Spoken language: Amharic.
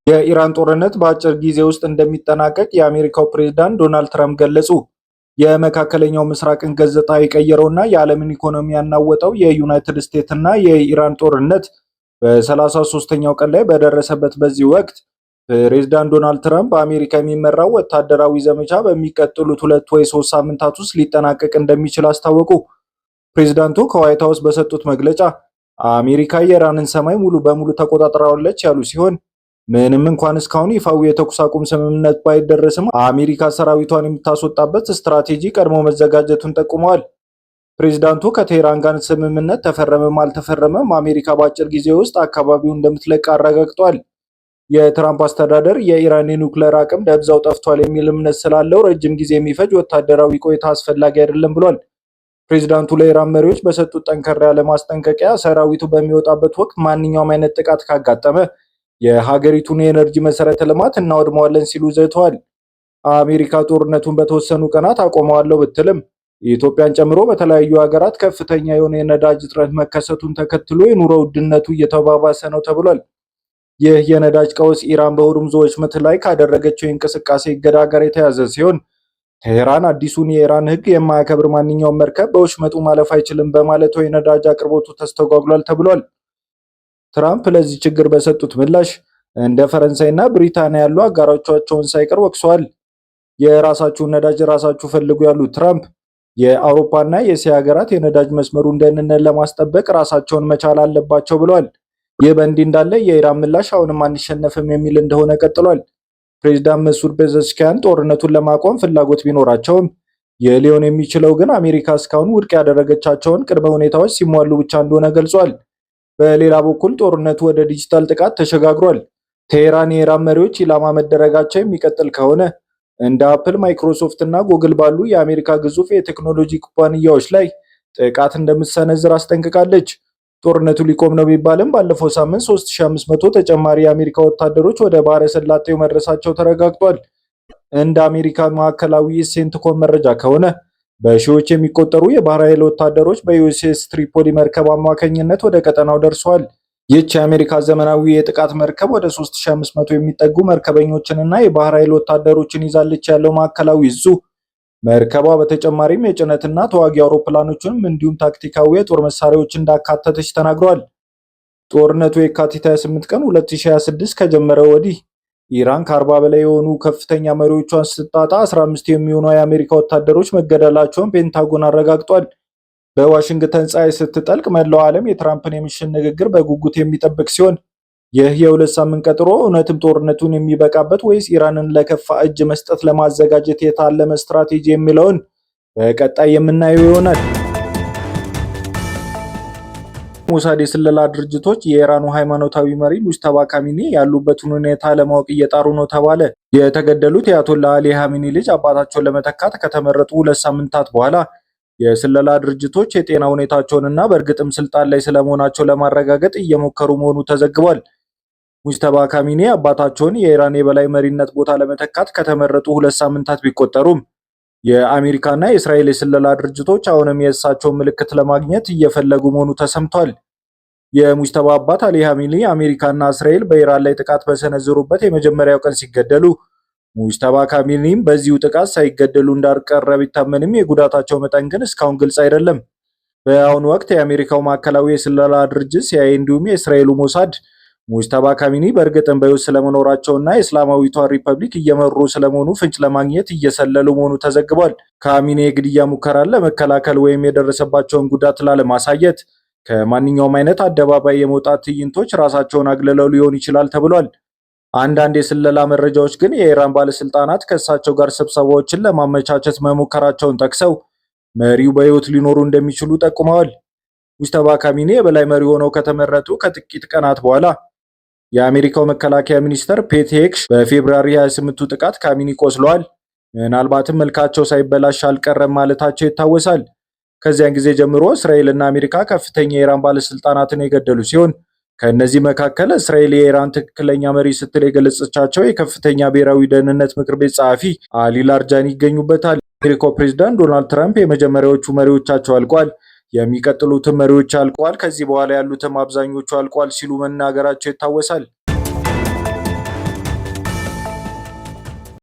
የኢራን ጦርነት በአጭር ጊዜ ውስጥ እንደሚጠናቀቅ የአሜሪካው ፕሬዝዳንት ዶናልድ ትራምፕ ገለጹ። የመካከለኛው ምስራቅን ገጽታ የቀየረውና የዓለምን ኢኮኖሚ ያናወጠው የዩናይትድ ስቴትስ እና የኢራን ጦርነት በ33ኛው ቀን ላይ በደረሰበት በዚህ ወቅት ፕሬዝዳንት ዶናልድ ትራምፕ በአሜሪካ የሚመራው ወታደራዊ ዘመቻ በሚቀጥሉት 2 ወይ 3 ሳምንታት ውስጥ ሊጠናቀቅ እንደሚችል አስታወቁ። ፕሬዝዳንቱ ከዋይት ሀውስ በሰጡት መግለጫ አሜሪካ የኢራንን ሰማይ ሙሉ በሙሉ ተቆጣጥራለች ያሉ ሲሆን ምንም እንኳን እስካሁን ይፋዊ የተኩስ አቁም ስምምነት ባይደረስም አሜሪካ ሰራዊቷን የምታስወጣበት ስትራቴጂ ቀድሞ መዘጋጀቱን ጠቁመዋል። ፕሬዝዳንቱ ከቴህራን ጋር ስምምነት ተፈረመም አልተፈረመም አሜሪካ በአጭር ጊዜ ውስጥ አካባቢውን እንደምትለቅ አረጋግጧል። የትራምፕ አስተዳደር የኢራን የኒውክሌር አቅም ደብዛው ጠፍቷል የሚል እምነት ስላለው ረጅም ጊዜ የሚፈጅ ወታደራዊ ቆይታ አስፈላጊ አይደለም ብሏል። ፕሬዝዳንቱ ለኢራን መሪዎች በሰጡት ጠንከር ያለ ማስጠንቀቂያ ሰራዊቱ በሚወጣበት ወቅት ማንኛውም አይነት ጥቃት ካጋጠመ የሀገሪቱን የኤነርጂ መሰረተ ልማት እናወድመዋለን ሲሉ ዝተዋል። አሜሪካ ጦርነቱን በተወሰኑ ቀናት አቆመዋለሁ ብትልም ኢትዮጵያን ጨምሮ በተለያዩ ሀገራት ከፍተኛ የሆነ የነዳጅ እጥረት መከሰቱን ተከትሎ የኑሮ ውድነቱ እየተባባሰ ነው ተብሏል። ይህ የነዳጅ ቀውስ ኢራን በሆርሙዝ ወሽመጥ ላይ ካደረገችው የእንቅስቃሴ እገዳ ጋር የተያያዘ ሲሆን ቴህራን አዲሱን የኢራን ሕግ የማያከብር ማንኛውም መርከብ በወሽመጡ ማለፍ አይችልም በማለቷ የነዳጅ አቅርቦቱ ተስተጓጉሏል ተብሏል። ትራምፕ ለዚህ ችግር በሰጡት ምላሽ እንደ ፈረንሳይና ብሪታንያ ያሉ አጋሮቻቸውን ሳይቀር ወቅሰዋል። የራሳችሁን ነዳጅ ራሳችሁ ፈልጉ ያሉት ትራምፕ የአውሮፓና የእስያ ሀገራት የነዳጅ መስመሩን ደህንነት ለማስጠበቅ ራሳቸውን መቻል አለባቸው ብለዋል። ይህ በእንዲህ እንዳለ የኢራን ምላሽ አሁንም አንሸነፍም የሚል እንደሆነ ቀጥሏል። ፕሬዝዳንት መሱድ ፔዘሽኪያን ጦርነቱን ለማቆም ፍላጎት ቢኖራቸውም ይህ ሊሆን የሚችለው ግን አሜሪካ እስካሁን ውድቅ ያደረገቻቸውን ቅድመ ሁኔታዎች ሲሟሉ ብቻ እንደሆነ ገልጿል። በሌላ በኩል ጦርነቱ ወደ ዲጂታል ጥቃት ተሸጋግሯል። ቴህራን የኢራን መሪዎች ኢላማ መደረጋቸው የሚቀጥል ከሆነ እንደ አፕል፣ ማይክሮሶፍት እና ጉግል ባሉ የአሜሪካ ግዙፍ የቴክኖሎጂ ኩባንያዎች ላይ ጥቃት እንደምትሰነዝር አስጠንቅቃለች። ጦርነቱ ሊቆም ነው ቢባልም ባለፈው ሳምንት 3500 ተጨማሪ የአሜሪካ ወታደሮች ወደ ባህረ ሰላጤው መድረሳቸው ተረጋግጧል። እንደ አሜሪካ ማዕከላዊ ሴንትኮም መረጃ ከሆነ በሺዎች የሚቆጠሩ የባህር ኃይል ወታደሮች በዩኤስኤስ ትሪፖሊ መርከብ አማካኝነት ወደ ቀጠናው ደርሰዋል። ይህች የአሜሪካ ዘመናዊ የጥቃት መርከብ ወደ 3500 የሚጠጉ መርከበኞችንና የባህር ኃይል ወታደሮችን ይዛለች ያለው ማዕከላዊ እዙ መርከቧ በተጨማሪም የጭነትና ተዋጊ አውሮፕላኖችንም እንዲሁም ታክቲካዊ የጦር መሳሪያዎች እንዳካተተች ተናግሯል። ጦርነቱ የካቲት 28 ቀን 2026 ከጀመረ ወዲህ ኢራን ከ40 በላይ የሆኑ ከፍተኛ መሪዎቿን ስትጣጣ 15 የሚሆኑ የአሜሪካ ወታደሮች መገደላቸውን ፔንታጎን አረጋግጧል። በዋሽንግተን ፀሐይ ስትጠልቅ መላው ዓለም የትራምፕን የምሽት ንግግር በጉጉት የሚጠብቅ ሲሆን ይህ የ2 ሳምንት ቀጠሮ እውነትም ጦርነቱን የሚበቃበት ወይስ ኢራንን ለከፋ እጅ መስጠት ለማዘጋጀት የታለመ ስትራቴጂ የሚለውን በቀጣይ የምናየው ይሆናል። ሞሳድ የስለላ ድርጅቶች የኢራኑ ሃይማኖታዊ መሪ ሙጅተባ ካሚኒ ያሉበትን ሁኔታ ለማወቅ እየጣሩ ነው ተባለ። የተገደሉት የአያቶላ አሊ ኻሜኒ ልጅ አባታቸውን ለመተካት ከተመረጡ 2 ሳምንታት በኋላ የስለላ ድርጅቶች የጤና ሁኔታቸውንና በእርግጥም ስልጣን ላይ ስለመሆናቸው ለማረጋገጥ እየሞከሩ መሆኑ ተዘግቧል። ሙጅተባ ካሚኒ አባታቸውን የኢራን የበላይ መሪነት ቦታ ለመተካት ከተመረጡ 2 ሳምንታት ቢቆጠሩም የአሜሪካና የእስራኤል የስለላ ድርጅቶች አሁንም የእሳቸውን ምልክት ለማግኘት እየፈለጉ መሆኑ ተሰምቷል። የሙጅተባ አባት አሊ ኻሜኒ አሜሪካና እስራኤል በኢራን ላይ ጥቃት በሰነዘሩበት የመጀመሪያው ቀን ሲገደሉ ሙጅተባ ካሚኒም በዚሁ ጥቃት ሳይገደሉ እንዳልቀረ ቢታመንም የጉዳታቸው መጠን ግን እስካሁን ግልጽ አይደለም። በአሁኑ ወቅት የአሜሪካው ማዕከላዊ የስለላ ድርጅት ሲአይኤ እንዲሁም የእስራኤሉ ሞሳድ ሙጅተባ ካሚኒ በእርግጥም በሕይወት ስለመኖራቸውና የእስላማዊቷ ሪፐብሊክ እየመሩ ስለመሆኑ ፍንጭ ለማግኘት እየሰለሉ መሆኑ ተዘግቧል። ካሚኒ የግድያ ሙከራን ለመከላከል ወይም የደረሰባቸውን ጉዳት ላለማሳየት ከማንኛውም አይነት አደባባይ የመውጣት ትዕይንቶች ራሳቸውን አግልለው ሊሆን ይችላል ተብሏል። አንዳንድ የስለላ መረጃዎች ግን የኢራን ባለስልጣናት ከእሳቸው ጋር ስብሰባዎችን ለማመቻቸት መሞከራቸውን ጠቅሰው መሪው በሕይወት ሊኖሩ እንደሚችሉ ጠቁመዋል። ሙጅተባ ካሚኒ የበላይ መሪ ሆነው ከተመረጡ ከጥቂት ቀናት በኋላ የአሜሪካው መከላከያ ሚኒስተር ፔት ሄግሴ በፌብሩዋሪ 28ቱ ጥቃት ካሚኒ ቆስለዋል፣ ምናልባትም መልካቸው ሳይበላሽ አልቀረም ማለታቸው ይታወሳል። ከዚያን ጊዜ ጀምሮ እስራኤልና አሜሪካ ከፍተኛ የኢራን ባለስልጣናትን የገደሉ ሲሆን ከእነዚህ መካከል እስራኤል የኢራን ትክክለኛ መሪ ስትል የገለጸቻቸው የከፍተኛ ብሔራዊ ደህንነት ምክር ቤት ጸሐፊ አሊ ላርጃኒ ይገኙበታል። የአሜሪካው ፕሬዝዳንት ዶናልድ ትራምፕ የመጀመሪያዎቹ መሪዎቻቸው አልቋል፣ የሚቀጥሉትም መሪዎች አልቋል፣ ከዚህ በኋላ ያሉትም አብዛኞቹ አልቋል ሲሉ መናገራቸው ይታወሳል።